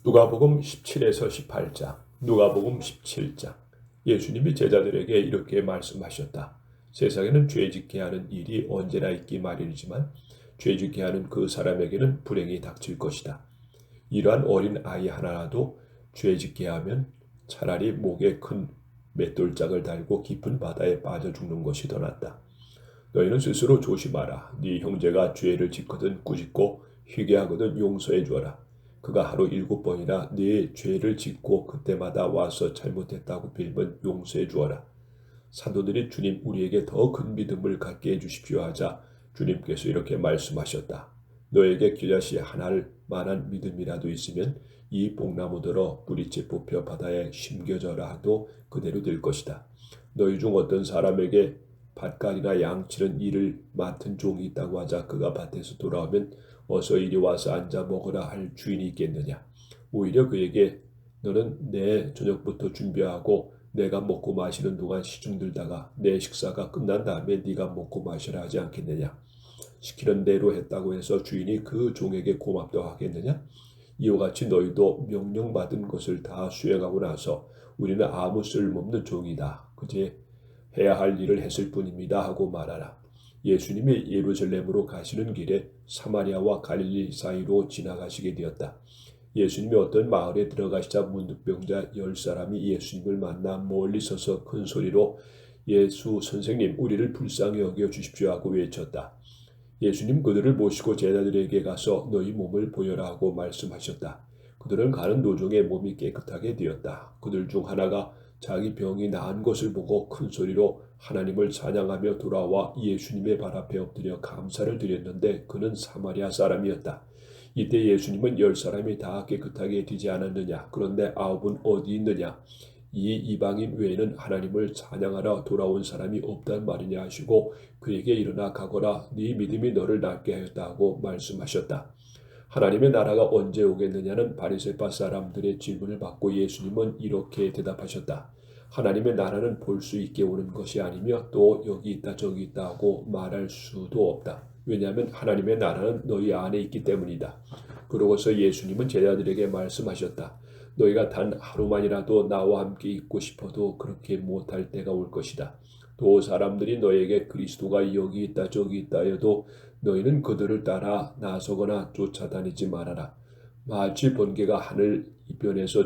누가복음 17에서 18장, 누가복음 17장. 예수님이 제자들에게 이렇게 말씀하셨다. 세상에는 죄짓게 하는 일이 언제나 있기 마련이지만 죄짓게 하는 그 사람에게는 불행이 닥칠 것이다. 이러한 어린 아이 하나라도 죄짓게 하면 차라리 목에 큰 맷돌짝을 달고 깊은 바다에 빠져 죽는 것이 더 낫다. 너희는 스스로 조심하라. 네 형제가 죄를 짓거든 꾸짖고 회개하거든 용서해 주어라. 그가 하루 7번이나 네 죄를 짓고 그때마다 와서 잘못했다고 빌면 용서해 주어라. 사도들이 주님 우리에게 더 큰 믿음을 갖게 해주십시오 하자 주님께서 이렇게 말씀하셨다. 너에게 겨자씨 하나를 만한 믿음이라도 있으면 이 복나무들어 뿌리째 뽑혀 바다에 심겨져라 하도 그대로 될 것이다. 너희 중 어떤 사람에게 밭갈이나 양치는 일을 맡은 종이 있다고 하자 그가 밭에서 돌아오면 어서 이리 와서 앉아 먹으라 할 주인이 있겠느냐. 오히려 그에게 너는 내 저녁부터 준비하고 내가 먹고 마시는 동안 시중 들다가 내 식사가 끝난 다음에 네가 먹고 마시라 하지 않겠느냐. 시키는 대로 했다고 해서 주인이 그 종에게 고맙다고 하겠느냐. 이와 같이 너희도 명령받은 것을 다 수행하고 나서 우리는 아무 쓸모없는 종이다. 그제 해야 할 일을 했을 뿐입니다 하고 말하라. 예수님이 예루살렘으로 가시는 길에 사마리아와 갈릴리 사이로 지나가시게 되었다. 예수님이 어떤 마을에 들어가시자 문득병자 10사람이 예수님을 만나 멀리 서서 큰 소리로 예수 선생님 우리를 불쌍히 여겨 주십시오 하고 외쳤다. 예수님 그들을 모시고 제자들에게 가서 너희 몸을 보여라 하고 말씀하셨다. 그들은 가는 도중에 몸이 깨끗하게 되었다. 그들 중 하나가 자기 병이 나은 것을 보고 큰 소리로 하나님을 찬양하며 돌아와 예수님의 발 앞에 엎드려 감사를 드렸는데 그는 사마리아 사람이었다. 이때 예수님은 10사람이 다 깨끗하게 되지 않았느냐? 그런데 9은 어디 있느냐? 이 이방인 외에는 하나님을 찬양하러 돌아온 사람이 없단 말이냐 하시고 그에게 일어나 가거라 네 믿음이 너를 낫게 하였다 하고 말씀하셨다. 하나님의 나라가 언제 오겠느냐는 바리새파 사람들의 질문을 받고 예수님은 이렇게 대답하셨다. 하나님의 나라는 볼 수 있게 오는 것이 아니며 또 여기 있다 저기 있다 하고 말할 수도 없다. 왜냐하면 하나님의 나라는 너희 안에 있기 때문이다. 그러고서 예수님은 제자들에게 말씀하셨다. 너희가 단 하루만이라도 나와 함께 있고 싶어도 그렇게 못할 때가 올 것이다. 또 사람들이 너에게 그리스도가 여기 있다 저기 있다 해도 너희는 그들을 따라 나서거나 쫓아다니지 말아라. 마치 번개가 하늘 이편에서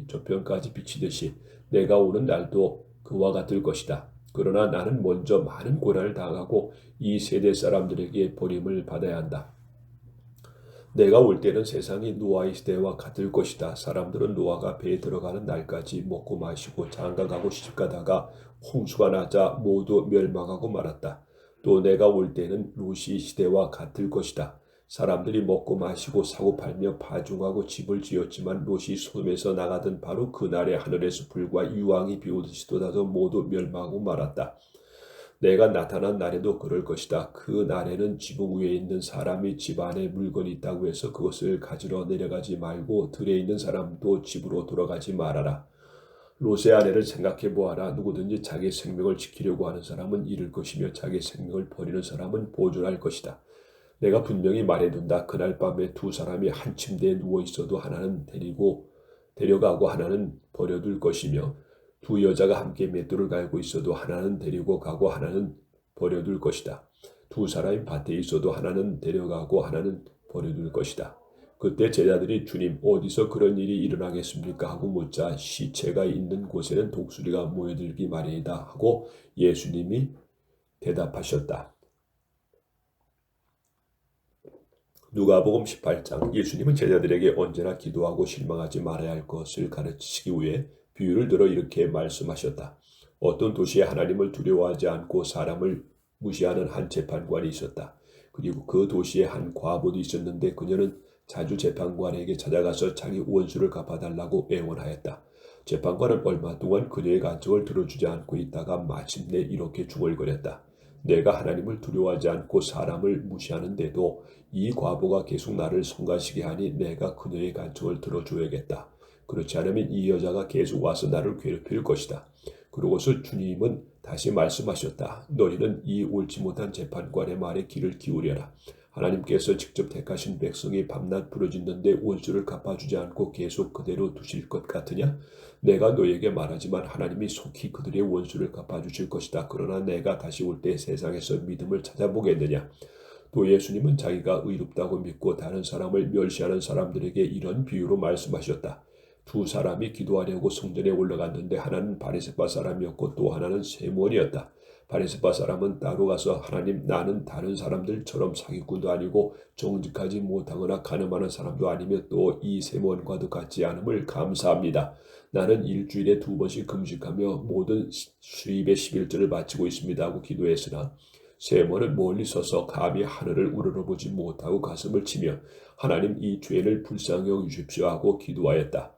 저편까지 비치듯이 내가 오는 날도 그와 같을 것이다. 그러나 나는 먼저 많은 고난을 당하고 이 세대 사람들에게 버림을 받아야 한다. 내가 올 때는 세상이 노아의 시대와 같을 것이다. 사람들은 노아가 배에 들어가는 날까지 먹고 마시고 장가가고 시집가다가 홍수가 나자 모두 멸망하고 말았다. 또 내가 올 때는 롯의 시대와 같을 것이다. 사람들이 먹고 마시고 사고 팔며 파종하고 집을 지었지만 롯이 소돔에서 나가던 바로 그날에 하늘에서 불과 유황이 비오듯이 쏟아져 모두 멸망하고 말았다. 내가 나타난 날에도 그럴 것이다. 그 날에는 지붕 위에 있는 사람이 집 안에 물건이 있다고 해서 그것을 가지러 내려가지 말고 들에 있는 사람도 집으로 돌아가지 말아라. 롯의 아내를 생각해 보아라. 누구든지 자기 생명을 지키려고 하는 사람은 잃을 것이며 자기 생명을 버리는 사람은 보존할 것이다. 내가 분명히 말해둔다. 그날 밤에 두 사람이 한 침대에 누워 있어도 하나는 데려가고 하나는 버려둘 것이며 두 여자가 함께 맷돌을 갈고 있어도 하나는 데리고 가고 하나는 버려둘 것이다. 두 사람이 밭에 있어도 하나는 데려가고 하나는 버려둘 것이다. 그때 제자들이 주님 어디서 그런 일이 일어나겠습니까? 하고 묻자 시체가 있는 곳에는 독수리가 모여들기 마련이다 하고 예수님이 대답하셨다. 누가복음 18장. 예수님은 제자들에게 언제나 기도하고 실망하지 말아야 할 것을 가르치시기 위해 비유를 들어 이렇게 말씀하셨다. 어떤 도시에 하나님을 두려워하지 않고 사람을 무시하는 한 재판관이 있었다. 그리고 그 도시에 한 과부도 있었는데 그녀는 자주 재판관에게 찾아가서 자기 원수를 갚아달라고 애원하였다. 재판관은 얼마 동안 그녀의 간청을 들어주지 않고 있다가 마침내 이렇게 중얼거렸다. 내가 하나님을 두려워하지 않고 사람을 무시하는데도 이 과부가 계속 나를 성가시게 하니 내가 그녀의 간청을 들어줘야겠다. 그렇지 않으면 이 여자가 계속 와서 나를 괴롭힐 것이다. 그러고서 주님은 다시 말씀하셨다. 너희는 이 옳지 못한 재판관의 말에 귀를 기울여라. 하나님께서 직접 택하신 백성이 밤낮 부르짖는데 원수를 갚아주지 않고 계속 그대로 두실 것 같으냐? 내가 너에게 말하지만 하나님이 속히 그들의 원수를 갚아주실 것이다. 그러나 내가 다시 올 때 세상에서 믿음을 찾아보겠느냐? 또 예수님은 자기가 의롭다고 믿고 다른 사람을 멸시하는 사람들에게 이런 비유로 말씀하셨다. 두 사람이 기도하려고 성전에 올라갔는데 하나는 바리새파 사람이었고 또 하나는 세몬이었다. 바리새파 사람은 따로 가서 하나님, 나는 다른 사람들처럼 사기꾼도 아니고 정직하지 못하거나 가늠하는 사람도 아니며 또 이 세몬과도 같지 않음을 감사합니다. 나는 일주일에 2번씩 금식하며 모든 수입의 11절을 바치고 있습니다 하고 기도했으나 세몬은 멀리 서서 감히 하늘을 우러러보지 못하고 가슴을 치며 하나님, 이 죄를 불쌍히 여기십시오 하고 기도하였다.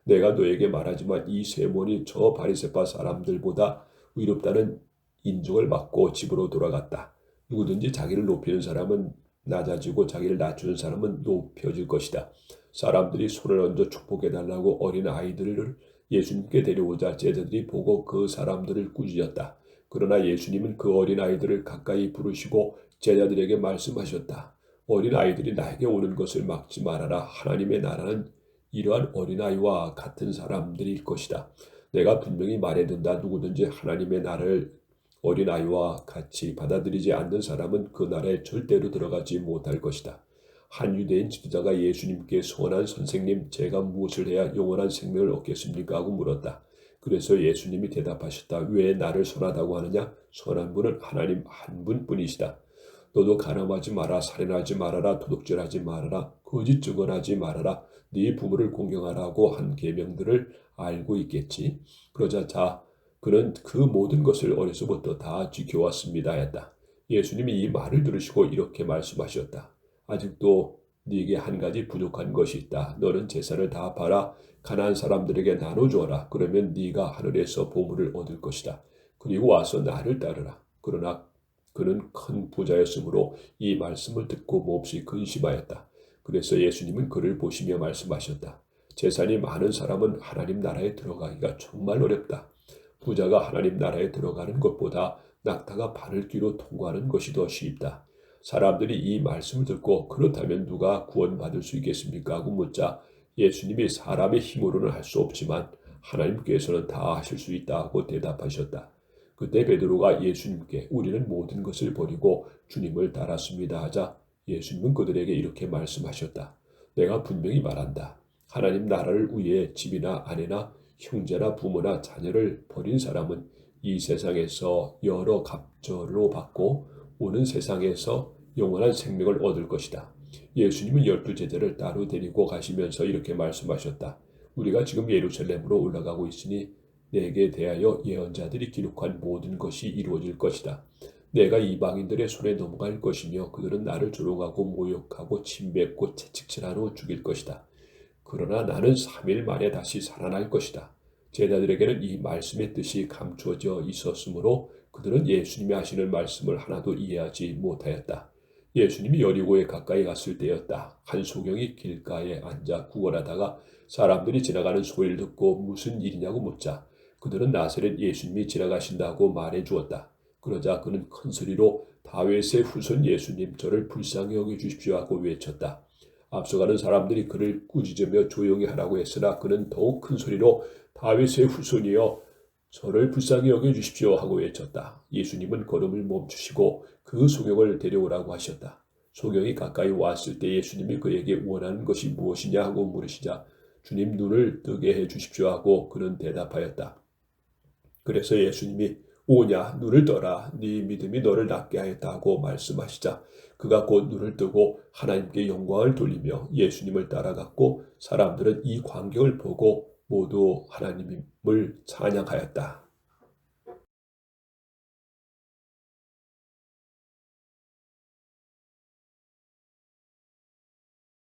내가 너에게 말하지만 이 세몬이 저 바리새파 사람들보다 의롭다는 인정을 받고 집으로 돌아갔다. 누구든지 자기를 높이는 사람은 낮아지고 자기를 낮추는 사람은 높여질 것이다. 사람들이 손을 얹어 축복해달라고 어린 아이들을 예수님께 데려오자 제자들이 보고 그 사람들을 꾸짖었다. 그러나 예수님은 그 어린 아이들을 가까이 부르시고 제자들에게 말씀하셨다. 어린 아이들이 나에게 오는 것을 막지 말아라. 하나님의 나라는 이러한 어린아이와 같은 사람들일 것이다. 내가 분명히 말해둔다. 누구든지 하나님의 나라를 어린아이와 같이 받아들이지 않는 사람은 그 나라에 절대로 들어가지 못할 것이다. 한 유대인 지도자가 예수님께 소원한 선생님, 제가 무엇을 해야 영원한 생명을 얻겠습니까? 하고 물었다. 그래서 예수님이 대답하셨다. 왜 나를 선하다고 하느냐? 선한 분은 하나님 한 분뿐이시다. 너도 간음하지 마라, 살인하지 말아라, 도둑질하지 말아라, 거짓 증언하지 말아라, 네 부모를 공경하라고 한 계명들을 알고 있겠지. 그러자 그는 그 모든 것을 어려서부터 다 지켜왔습니다 했다. 예수님이 이 말을 들으시고 이렇게 말씀하셨다. 아직도 네게 한 가지 부족한 것이 있다. 너는 재산을 다 팔아 가난한 사람들에게 나눠주어라. 그러면 네가 하늘에서 보물을 얻을 것이다. 그리고 와서 나를 따르라. 그러나 그는 큰 부자였으므로 이 말씀을 듣고 몹시 근심하였다. 그래서 예수님은 그를 보시며 말씀하셨다. 재산이 많은 사람은 하나님 나라에 들어가기가 정말 어렵다. 부자가 하나님 나라에 들어가는 것보다 낙타가 바늘귀로 통과하는 것이 더 쉽다. 사람들이 이 말씀을 듣고 그렇다면 누가 구원받을 수 있겠습니까? 하고 묻자 예수님이 사람의 힘으로는 할 수 없지만 하나님께서는 다 하실 수 있다 하고 대답하셨다. 그때 베드로가 예수님께 우리는 모든 것을 버리고 주님을 따랐습니다 하자 예수님은 그들에게 이렇게 말씀하셨다. 내가 분명히 말한다. 하나님 나라를 위해 집이나 아내나 형제나 부모나 자녀를 버린 사람은 이 세상에서 여러 갑절로 받고 오는 세상에서 영원한 생명을 얻을 것이다. 예수님은 12제자를 따로 데리고 가시면서 이렇게 말씀하셨다. 우리가 지금 예루살렘으로 올라가고 있으니 내게 대하여 예언자들이 기록한 모든 것이 이루어질 것이다. 내가 이방인들의 손에 넘어갈 것이며 그들은 나를 조롱하고 모욕하고 침뱉고 채찍질한 후 죽일 것이다. 그러나 나는 3일 만에 다시 살아날 것이다. 제자들에게는 이 말씀의 뜻이 감추어져 있었으므로 그들은 예수님이 하시는 말씀을 하나도 이해하지 못하였다. 예수님이 여리고에 가까이 갔을 때였다. 한 소경이 길가에 앉아 구걸하다가 사람들이 지나가는 소리를 듣고 무슨 일이냐고 묻자 그들은 나사렛 예수님이 지나가신다고 말해 주었다. 그러자 그는 큰 소리로 다윗의 후손 예수님, 저를 불쌍히 여겨 주십시오 하고 외쳤다. 앞서가는 사람들이 그를 꾸짖으며 조용히 하라고 했으나 그는 더욱 큰 소리로 다윗의 후손이여 저를 불쌍히 여겨 주십시오 하고 외쳤다. 예수님은 걸음을 멈추시고 그 소경을 데려오라고 하셨다. 소경이 가까이 왔을 때 예수님이 그에게 원하는 것이 무엇이냐 하고 물으시자 주님 눈을 뜨게 해 주십시오 하고 그는 대답하였다. 그래서 예수님이 오냐 눈을 떠라 네 믿음이 너를 낫게 하였다 하고 말씀하시자 그가 곧 눈을 뜨고 하나님께 영광을 돌리며 예수님을 따라갔고 사람들은 이 광경을 보고 모두 하나님을 찬양하였다.